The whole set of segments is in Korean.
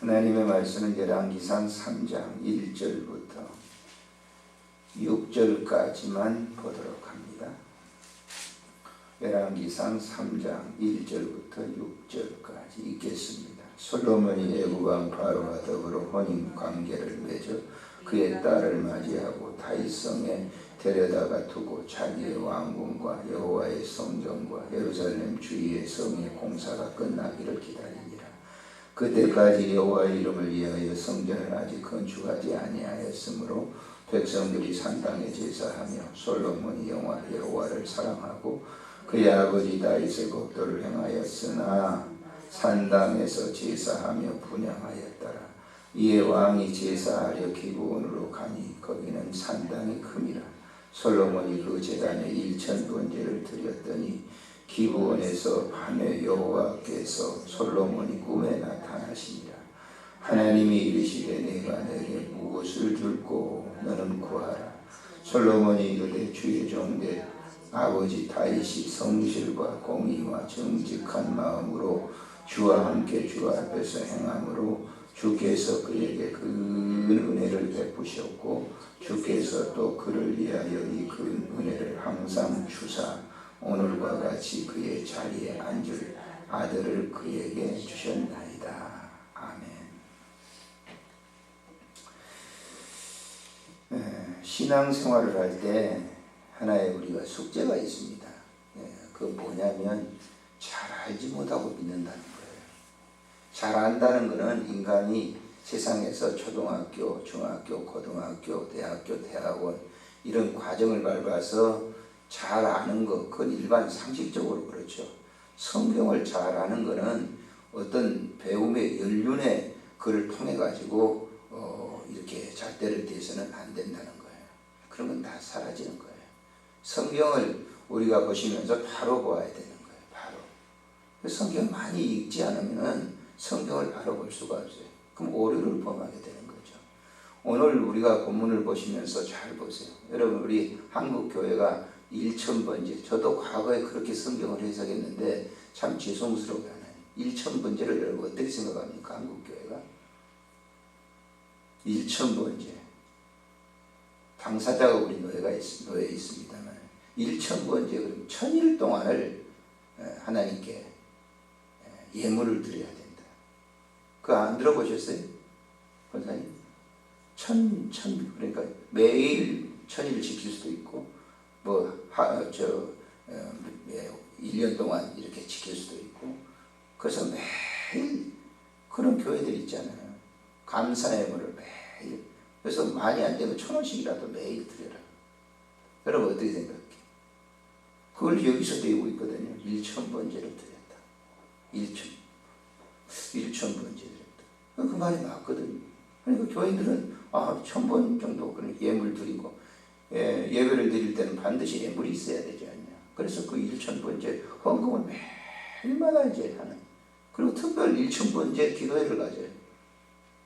하나님의 말씀은 열왕기상 3장 1절부터 6절까지만 보도록 합니다. 열왕기상 3장 1절부터 6절까지 읽겠습니다. 솔로몬이 애국왕 바로와 더불어 혼인 관계를 맺어 그의 딸을 맞이하고 다윗성에 데려다가 두고 자기의 왕궁과 여호와의 성전과 예루살렘 주위의 성의 공사가 끝나기를 기다리니라. 그때까지 여호와의 이름을 위하여 성전을 아직 건축하지 아니하였으므로 백성들이 산당에 제사하며 솔로몬이 여호와를 사랑하고 그의 아버지 다윗의 법도를 행하였으나 산당에서 제사하며 분향하였더라. 이에 왕이 제사하려 기브온으로 가니 거기는 산당이 큼이라. 솔로몬이 그 제단에 1000번제를 드렸더니 기브온에서 밤에 여호와께서 솔로몬이 꿈에 나타나시니라. 하나님이 이르시되 내가 너에게 무엇을 줄꼬 너는 구하라. 솔로몬이 이르되 주의 종 내 아버지 다윗이 성실과 공의와 정직한 마음으로 주와 함께 주 앞에서 행함으로 주께서 그에게 큰 은혜를 베푸셨고 주께서 또 그를 위하여 이 큰 은혜를 항상 주사 오늘과 같이 그의 자리에 앉을 아들을 그에게 주셨나이다. 아멘. 신앙생활을 할 때 하나의 우리가 숙제가 있습니다. 그 뭐냐면 잘 알지 못하고 믿는다는 거예요. 잘 안다는 것은 인간이 세상에서 초등학교, 중학교, 고등학교, 대학교, 대학원 이런 과정을 밟아서 잘 아는 것, 그건 일반 상식적으로 그렇죠. 성경을 잘 아는 것은 어떤 배움의 연륜의 그를 통해 가지고 이렇게 잣대를 대서는 안 된다는 거예요. 그런 건 다 사라지는 거예요. 성경을 우리가 보시면서 바로 보아야 되는 거예요. 바로. 성경 많이 읽지 않으면 성경을 바로 볼 수가 없어요. 그럼 오류를 범하게 되는 거죠. 오늘 우리가 본문을 보시면서 잘 보세요. 여러분, 우리 한국교회가 1000번제, 저도 과거에 그렇게 성경을 해석했는데 참 죄송스러워요. 1000번제를 여러분 어떻게 생각합니까? 한국교회가 1000번제, 당사자가 우리 노예에 있습니다만 1000번제, 그럼 1000일 동안을 하나님께 예물을 드려야 된다. 그거 안 들어보셨어요? 권사님? 그러니까 매일 1000일을 지킬 수도 있고 1년 동안 이렇게 지킬 수도 있고, 그래서 매일 그런 교회들 있잖아요. 감사 예물을 매일. 그래서 많이 안 되면 1000원씩이라도 매일 드려라. 여러분 어떻게 생각해? 그걸 여기서 배우고 있거든요. 1000번제를 드렸다. 1000번제 드렸다. 그 말이 맞거든요. 그러니까 교인들은 1000번 정도 예물 드리고, 예배를 드릴 때는 반드시 예물이 있어야 되지 않냐. 그래서 그 1000번제 헌금을 매일마다 이제 하는. 그리고 특별 1000번제 기도회를 가져요.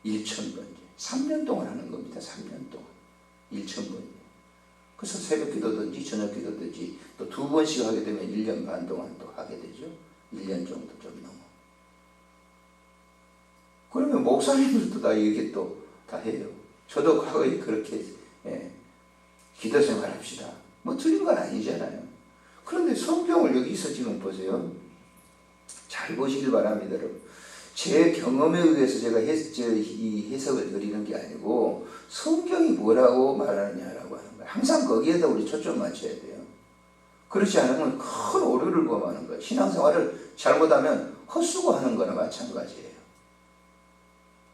1000번제. 3년 동안 하는 겁니다. 3년 동안. 1000번제. 그래서 새벽 기도든지 저녁 기도든지 또 2번씩 하게 되면 1년 반 동안 또 하게 되죠. 1년 정도 좀 넘어. 그러면 목사님들도 다 이게 또 다 해요. 저도 과거에 그렇게 기도 생활합시다. 뭐 틀린 건 아니잖아요. 그런데 성경을 여기서 지금 보세요. 잘 보시길 바랍니다, 여러분. 제 경험에 의해서 제가 이 해석을 드리는 게 아니고 성경이 뭐라고 말하느냐라고 하는 거예요. 항상 거기에다 우리 초점 맞춰야 돼요. 그렇지 않으면 큰 오류를 범하는 거예요. 신앙생활을 잘못하면 헛수고하는 거나 마찬가지예요.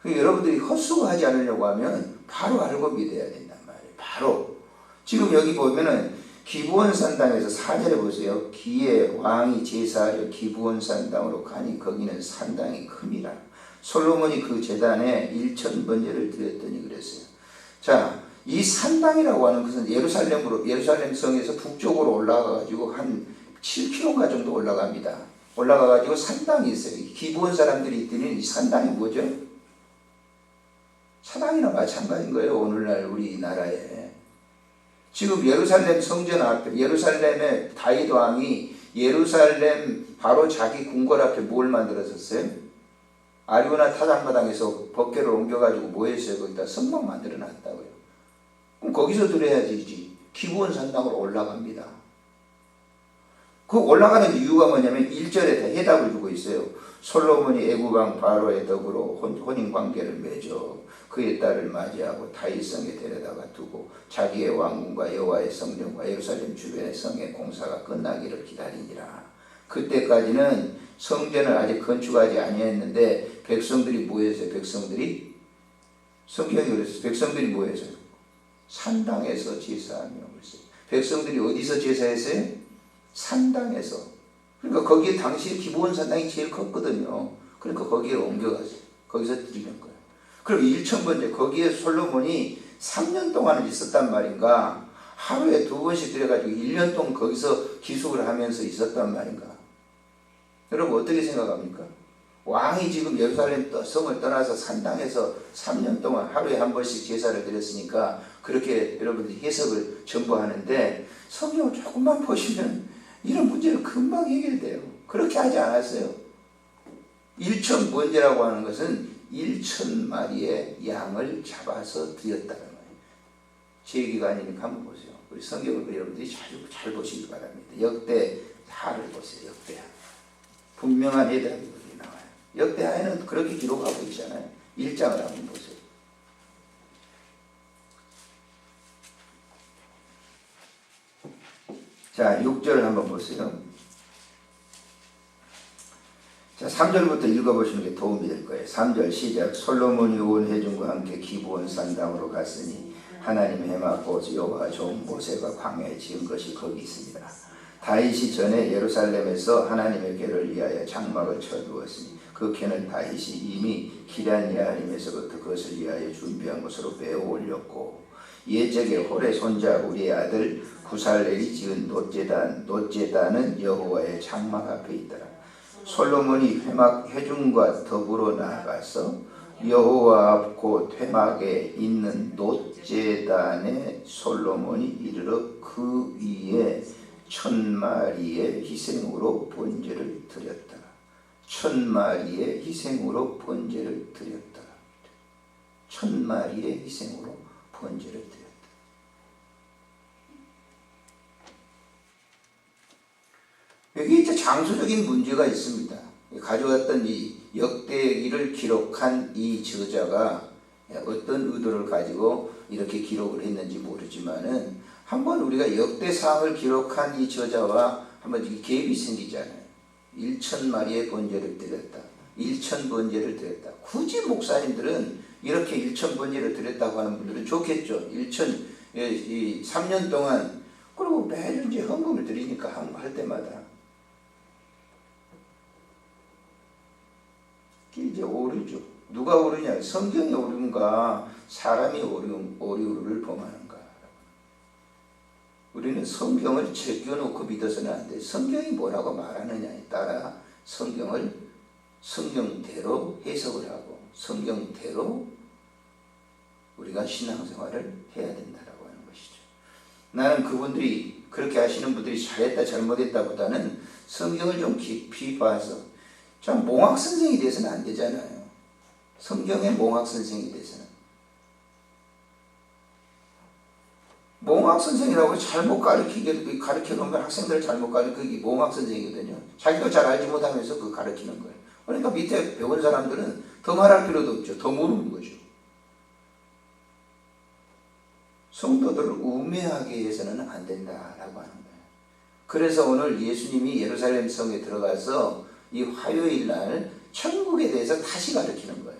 여러분들이 헛수고하지 않으려고 하면 바로 알고 믿어야 된단 말이에요. 바로. 지금 여기 보면은 기브온 산당에서 4절에 보세요. 기에 왕이 제사하려 기브온 산당으로 가니 거기는 산당이 큼이라. 솔로몬이 그 제단에 1000번제를 드렸더니 그랬어요. 자, 이 산당이라고 하는 것은 예루살렘 성에서 북쪽으로 올라가가지고 한 7km 정도 올라갑니다. 올라가가지고 산당이 있어요. 기브온 사람들이 있더니 이 산당이 뭐죠? 사당이나 마찬가지인 거예요. 오늘날 우리나라에. 지금 예루살렘 성전 앞에, 예루살렘의 다윗 왕이 예루살렘 바로 자기 궁궐 앞에 뭘 만들었었어요? 아리오나 타작마당에서 법궤를 옮겨가지고 뭐 했어요? 거기다 성막 만들어 놨다고요. 그럼 거기서 드려야 되지. 기브온 산당으로 올라갑니다. 그 올라가는 이유가 뭐냐면 1절에 다 해답을 주고 있어요. 솔로몬이 애국왕 바로에 더불어 혼인관계를 맺어 그의 딸을 맞이하고 다윗성에 데려다가 두고 자기의 왕궁과 여호와의 성전과 예루살렘 주변의 성의 공사가 끝나기를 기다리니라. 그때까지는 성전을 아직 건축하지 아니했는데 백성들이 뭐 했어요? 백성들이 성경이 그랬어요. 백성들이 뭐 했어요? 산당에서 제사하며 그랬어요. 백성들이 어디서 제사했어요? 산당에서. 그러니까 거기에 당시에 기브온 산당이 제일 컸거든요. 그러니까 거기에 옮겨갔어요. 거기서 드리는 거예요. 그럼 1,000번째 거기에 솔로몬이 3년 동안 있었단 말인가? 하루에 2번씩 들여가지고 1년 동안 거기서 기숙을 하면서 있었단 말인가? 여러분 어떻게 생각합니까? 왕이 지금 예루살렘 성을 떠나서 산당에서 3년 동안 하루에 한 번씩 제사를 드렸으니까 그렇게 여러분들이 해석을 전부 하는데 성경을 조금만 보시면 이런 문제는 금방 해결돼요. 그렇게 하지 않았어요. 1,000번제라고 하는 것은 1,000마리의 양을 잡아서 드렸다는 거예요. 제 얘기가 아니니까 한번 보세요. 우리 성경을 여러분들이 잘 보시기 바랍니다. 역대하를 보세요. 역대하. 분명한 해답이 나와요. 역대하에는 그렇게 기록하고 있잖아요. 1장을 한번 보세요. 자, 6절을 한번 보세요. 자, 3절부터 읽어보시는 게 도움이 될 거예요. 3절 시작. 솔로몬이 온 회중과 함께 기브온 산당으로 갔으니 하나님 해맞고 여호와 종 모세가 광야에 지은 것이 거기 있습니다. 다윗이 전에 예루살렘에서 하나님의 궤를 위하여 장막을 쳐두었으니 그 궤는 다윗이 이미 기럇야림에서부터 그것을 위하여 준비한 것으로 빼어 올렸고 옛적에 홀의 손자 우리의 아들 구살렐이 지은 놋제단은 여호와의 장막 앞에 있더라. 솔로몬이 회중과 더불어 나아가서 여호와 앞 곧 회막에 있는 놋제단에 솔로몬이 이르러 그 위에 1,000마리의 희생으로 번제를 드렸더라. 1,000마리의 희생으로 번제를 드렸더라. 1,000마리의 희생으로 번제를 드렸다. 여기 이제 장소적인 문제가 있습니다. 가져왔던 이 역대기를 기록한 이 저자가 어떤 의도를 가지고 이렇게 기록을 했는지 모르지만은 한번 우리가 역대상을 기록한 이 저자와 한번 갭이 생기잖아요. 1,000마리의 번제를 드렸다. 1,000번제를 드렸다. 굳이 목사님들은 이렇게 1,000번제를 드렸다고 하는 분들은 좋겠죠. 3년 동안 그리고 매일 이제 헌금을 드리니까 할 때마다 이제 오류죠. 누가 오류냐? 성경이 오류인가? 사람이 오류를 범하는가? 우리는 성경을 제껴놓고 믿어서는 안 돼. 성경이 뭐라고 말하느냐에 따라 성경을 성경대로 해석을 하고 성경대로 우리가 신앙생활을 해야 된다라고 하는 것이죠. 나는 그분들이 그렇게 하시는 분들이 잘했다 잘못했다 보다는 성경을 좀 깊이 봐서 참 몽학 선생이 돼서는 안 되잖아요. 성경의 몽학 선생이 돼서는. 몽학 선생이라고 잘못 가르쳐놓으면 학생들을 잘못 가르치기 몽학 선생이거든요. 자기도 잘 알지 못하면서 그 가르치는 거예요. 그러니까 밑에 배운 사람들은 더 말할 필요도 없죠. 더 모르는 거죠. 성도들을 우매하게 해서는 안 된다라고 하는 거예요. 그래서 오늘 예수님이 예루살렘 성에 들어가서 이 화요일 날 천국에 대해서 다시 가르치는 거예요.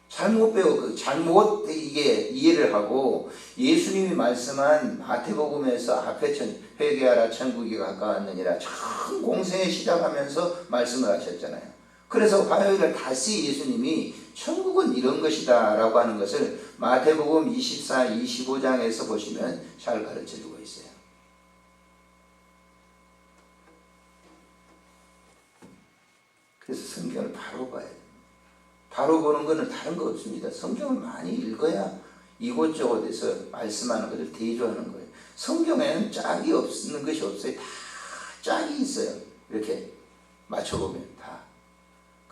잘못 이해를 하고 예수님이 말씀한 마태복음에서 앞에 회개하라 천국이 가까웠느니라 참 공생에 시작하면서 말씀을 하셨잖아요. 그래서 화요일날 다시 예수님이 천국은 이런 것이다 라고 하는 것을 마태복음 24, 25장에서 보시면 잘 가르쳐주고 있어요. 그래서 성경을 바로 봐야 돼요. 바로 보는 것은 다른 거 없습니다. 성경을 많이 읽어야 이곳저곳에서 말씀하는 것을 대조하는 거예요. 성경에는 짝이 없는 것이 없어요. 다 짝이 있어요. 이렇게 맞춰보면 다.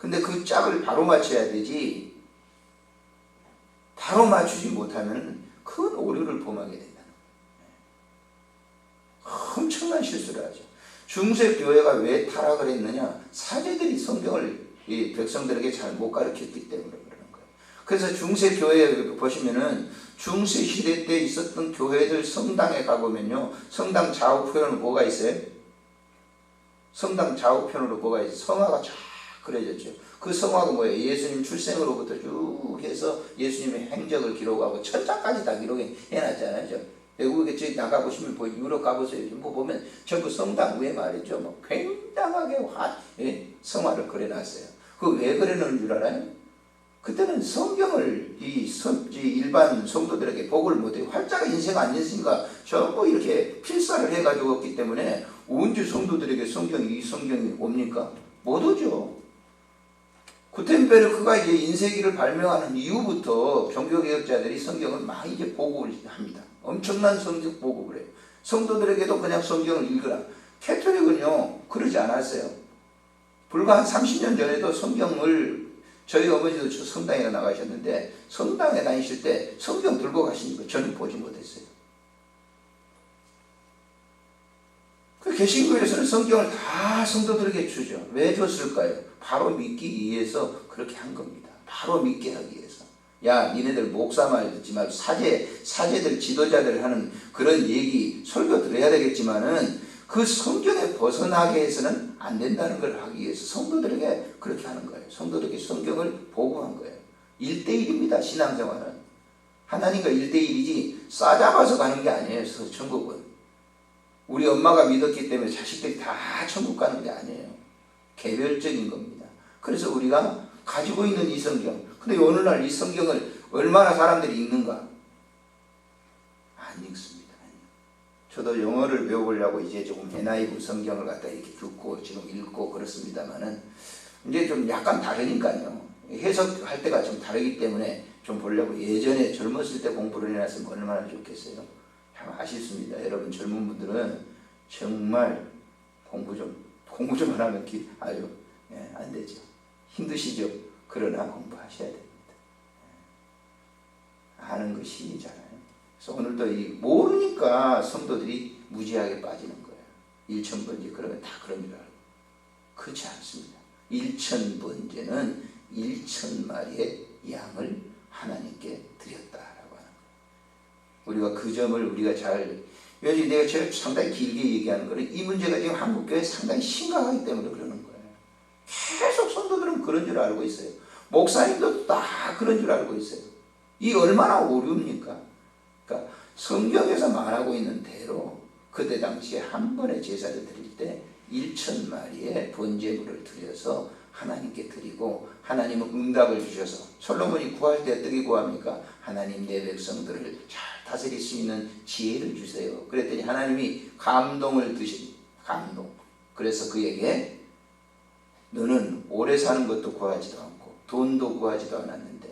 근데 그 짝을 바로 맞춰야 되지, 바로 맞추지 못하면 큰 오류를 범하게 된다는 거예요. 엄청난 실수를 하죠. 중세 교회가 왜 타락을 했느냐? 사제들이 성경을 이 백성들에게 잘 못 가르쳤기 때문에 그러는 거예요. 그래서 중세 교회 보시면은 중세 시대 때 있었던 교회들 성당에 가보면요, 성당 좌우편으로 뭐가 있어요? 성당 좌우편으로 뭐가 있어요? 성화가 쫙 그려졌죠. 그 성화가 뭐예요? 예수님 출생으로부터 쭉 해서 예수님의 행적을 기록하고 천장까지 다 기록해놨잖아요. 외국에 저기 나가보시면 유럽 가보세요. 뭐 보면 전부 성당 위에 말이죠. 뭐 굉장하게 성화를 그려놨어요. 그 왜 그려놓은 줄 알아요? 그때는 성경을 일반 성도들에게 복을 못해요. 활자가 인생 안 있으니까 전부 이렇게 필사를 해가지고 왔기 때문에 언제 성도들에게 이 성경이 옵니까? 못 오죠. 구텐베르크가 이제 인쇄기를 발명하는 이후부터 종교개혁자들이 성경을 많이 이제 보급을 합니다. 엄청난 성경 보급을 해요. 성도들에게도 그냥 성경을 읽으라. 캐톨릭은요, 그러지 않았어요. 불과 한 30년 전에도 성경을, 저희 어머니도 성당에 나가셨는데 성당에 다니실 때 성경 들고 가시니까 저는 보지 못했어요. 그 개신교에서는 성경을 다 성도들에게 주죠. 왜 줬을까요? 바로 믿기 위해서 그렇게 한 겁니다. 바로 믿게 하기 위해서. 야, 니네들 목사 말 듣지 말고 사제들 지도자들 하는 그런 얘기 설교 들어야 되겠지만은 그 성경에 벗어나게 해서는 안 된다는 걸 하기 위해서 성도들에게 그렇게 하는 거예요. 성도들에게 성경을 보고한 거예요. 1대1입니다. 신앙생활은. 하나님과 1대1이지 싸잡아서 가는 게 아니에요. 천국은. 우리 엄마가 믿었기 때문에 자식들이 다 천국 가는 게 아니에요. 개별적인 겁니다. 그래서 우리가 가지고 있는 이 성경, 근데 오늘날 이 성경을 얼마나 사람들이 읽는가? 안 읽습니다. 저도 영어를 배워보려고 이제 조금 NIV 성경을 갖다 이렇게 듣고 지금 읽고 그렇습니다만은 이제 좀 약간 다르니까요. 해석할 때가 좀 다르기 때문에 좀 보려고 예전에 젊었을 때 공부를 해놨으면 얼마나 좋겠어요. 참 아쉽습니다. 여러분 젊은 분들은 정말 공부 좀 안 하면 아주 안 되죠. 힘드시죠. 그러나 공부하셔야 됩니다. 아는 것이 신이잖아요. 그래서 오늘도 모르니까 성도들이 무지하게 빠지는 거예요. 1000번째 그러면 다 그런 줄 알고. 그렇지 않습니다. 1000번째는 1000마리의 양을 하나님께 드렸다라고 하는 거예요. 우리가 그 점을 우리가 요즘 내가 제가 상당히 길게 얘기하는 거는 이 문제가 지금 한국교회에 상당히 심각하기 때문에 그러는 거예요. 계속 성도들은 그런 줄 알고 있어요. 목사님도 다 그런 줄 알고 있어요. 이 얼마나 오류입니까? 그러니까 성경에서 말하고 있는 대로 그때 당시에 한 번의 제사를 드릴 때 1000마리의 번제물을 드려서 하나님께 드리고 하나님은 응답을 주셔서 솔로몬이 구할 때 어떻게 구합니까? 하나님 내 백성들을 잘 다스릴 수 있는 지혜를 주세요. 그랬더니 하나님이 감동. 그래서 그에게 너는 오래 사는 것도 구하지도 않고 돈도 구하지도 않았는데